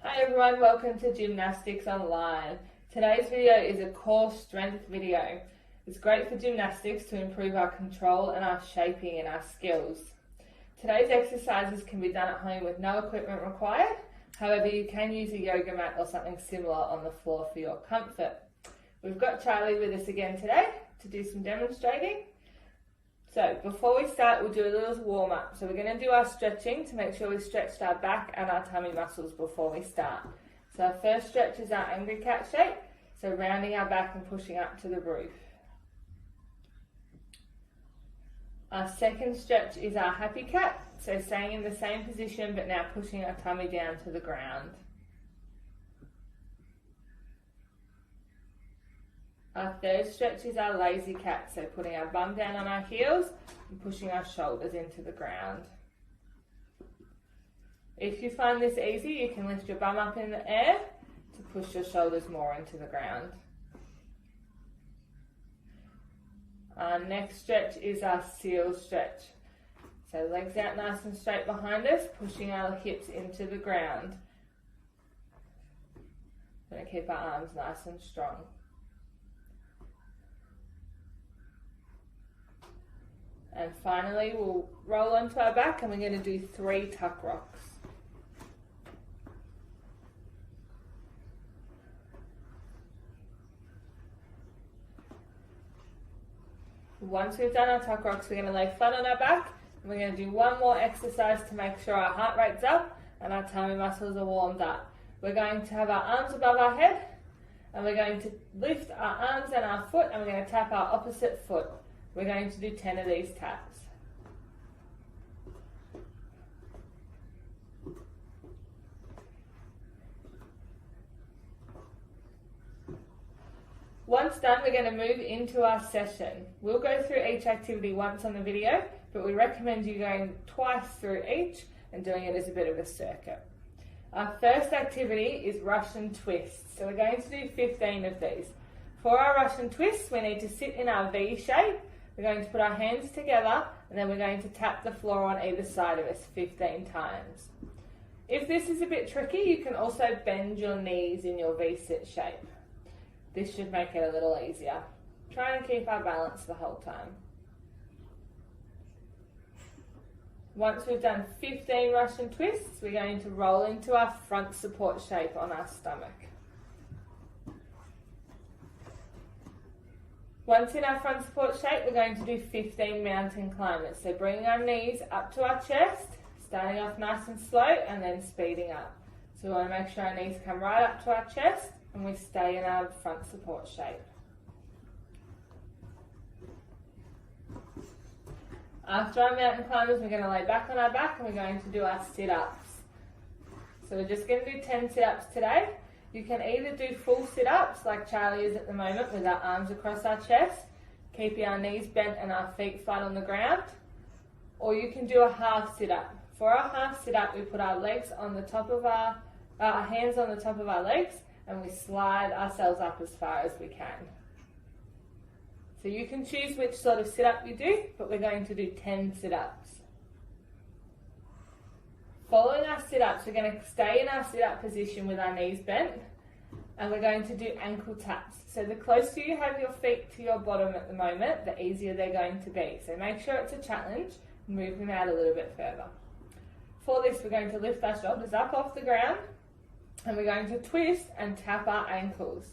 Hi everyone, welcome to Gymnastics Online. Today's video is a core strength video. It's great for gymnastics to improve our control and our shaping and our skills. Today's exercises can be done at home with no equipment required. However, you can use a yoga mat or something similar on the floor for your comfort. We've got Charlie with us again today to do some demonstrating. So before we start, we'll do a little warm up. So we're going to do our stretching to make sure we've stretched our back and our tummy muscles before we start. So our first stretch is our angry cat shape. So rounding our back and pushing up to the roof. Our second stretch is our happy cat. So staying in the same position but now pushing our tummy down to the ground. Our third stretch is our lazy cat, so putting our bum down on our heels and pushing our shoulders into the ground. If you find this easy, you can lift your bum up in the air to push your shoulders more into the ground. Our next stretch is our seal stretch. So legs out nice and straight behind us, pushing our hips into the ground. Going to keep our arms nice and strong. And finally, we'll roll onto our back and we're going to do 3 tuck rocks. Once we've done our tuck rocks, we're going to lay flat on our back and we're going to do one more exercise to make sure our heart rate's up and our tummy muscles are warmed up. We're going to have our arms above our head and we're going to lift our arms and our foot and we're going to tap our opposite foot. We're going to do 10 of these taps. Once done, we're going to move into our session. We'll go through each activity once on the video, but we recommend you going twice through each and doing it as a bit of a circuit. Our first activity is Russian twists. So we're going to do 15 of these. For our Russian twists, we need to sit in our V shape. We're going to put our hands together and then we're going to tap the floor on either side of us 15 times. If this is a bit tricky, you can also bend your knees in your V-sit shape. This should make it a little easier. Try and keep our balance the whole time. Once we've done 15 Russian twists, we're going to roll into our front support shape on our stomach. Once in our front support shape, we're going to do 15 mountain climbers. So bringing our knees up to our chest, starting off nice and slow and then speeding up. So we want to make sure our knees come right up to our chest and we stay in our front support shape. After our mountain climbers, we're going to lay back on our back and we're going to do our sit-ups. So we're just going to do 10 sit-ups today. You can either do full sit-ups like Charlie is at the moment with our arms across our chest, keeping our knees bent and our feet flat on the ground, or you can do a half sit-up. For our half sit-up, we put our legs on the top of our hands on the top of our legs and we slide ourselves up as far as we can. So you can choose which sort of sit-up you do, but we're going to do 10 sit-ups. Following our sit-ups, we're going to stay in our sit-up position with our knees bent and we're going to do ankle taps. So the closer you have your feet to your bottom at the moment, the easier they're going to be. So make sure it's a challenge and move them out a little bit further. For this, we're going to lift our shoulders up off the ground and we're going to twist and tap our ankles.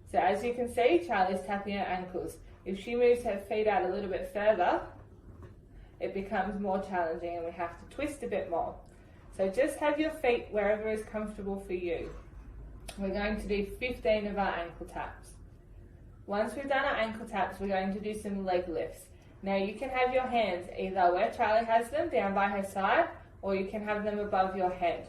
So as you can see, Charlie's tapping her ankles. If she moves her feet out a little bit further, it becomes more challenging and we have to twist a bit more. So just have your feet wherever is comfortable for you. We're going to do 15 of our ankle taps. Once we've done our ankle taps, we're going to do some leg lifts. Now you can have your hands either where Charlie has them, down by her side, or you can have them above your head.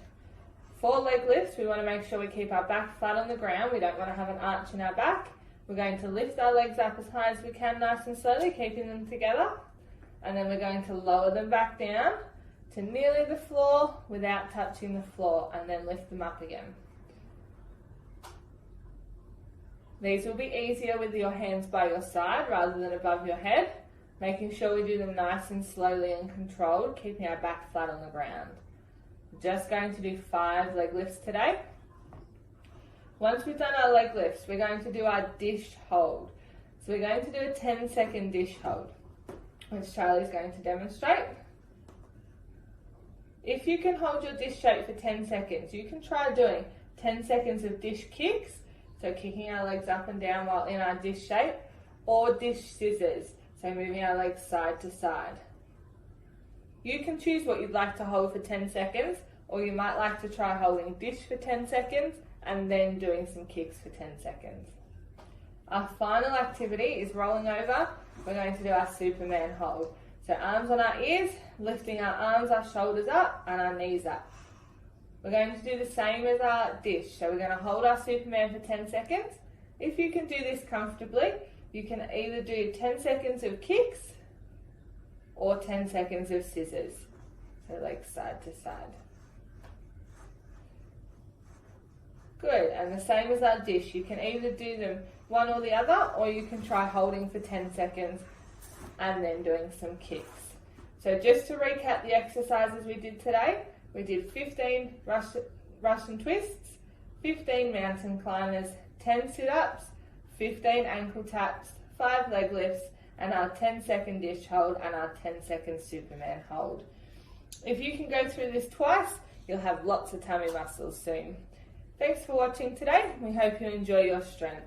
For leg lifts, we want to make sure we keep our back flat on the ground. We don't want to have an arch in our back. We're going to lift our legs up as high as we can, nice and slowly, keeping them together. And then we're going to lower them back down to nearly the floor without touching the floor and then lift them up again. These will be easier with your hands by your side rather than above your head, making sure we do them nice and slowly and controlled, keeping our back flat on the ground. Just going to do 5 leg lifts today. Once we've done our leg lifts, we're going to do our dish hold. So we're going to do a 10-second dish hold, which Charlie's going to demonstrate. If you can hold your dish straight for 10 seconds, you can try doing 10 seconds of dish kicks, so kicking our legs up and down while in our dish shape, or dish scissors, so moving our legs side to side. You can choose what you'd like to hold for 10 seconds, or you might like to try holding dish for 10 seconds and then doing some kicks for 10 seconds. Our final activity is rolling over. We're going to do our Superman hold. So arms on our ears, lifting our arms, our shoulders up and our knees up. We're going to do the same as our dish. So we're going to hold our Superman for 10 seconds. If you can do this comfortably, you can either do 10 seconds of kicks or 10 seconds of scissors. So legs side to side. Good, and the same as our dish. You can either do them one or the other, or you can try holding for 10 seconds and then doing some kicks. So just to recap the exercises we did today, we did 15 Russian twists, 15 mountain climbers, 10 sit-ups, 15 ankle taps, 5 leg lifts, and our 10-second dish hold and our 10-second Superman hold. If you can go through this twice, you'll have lots of tummy muscles soon. Thanks for watching today. We hope you enjoy your strength.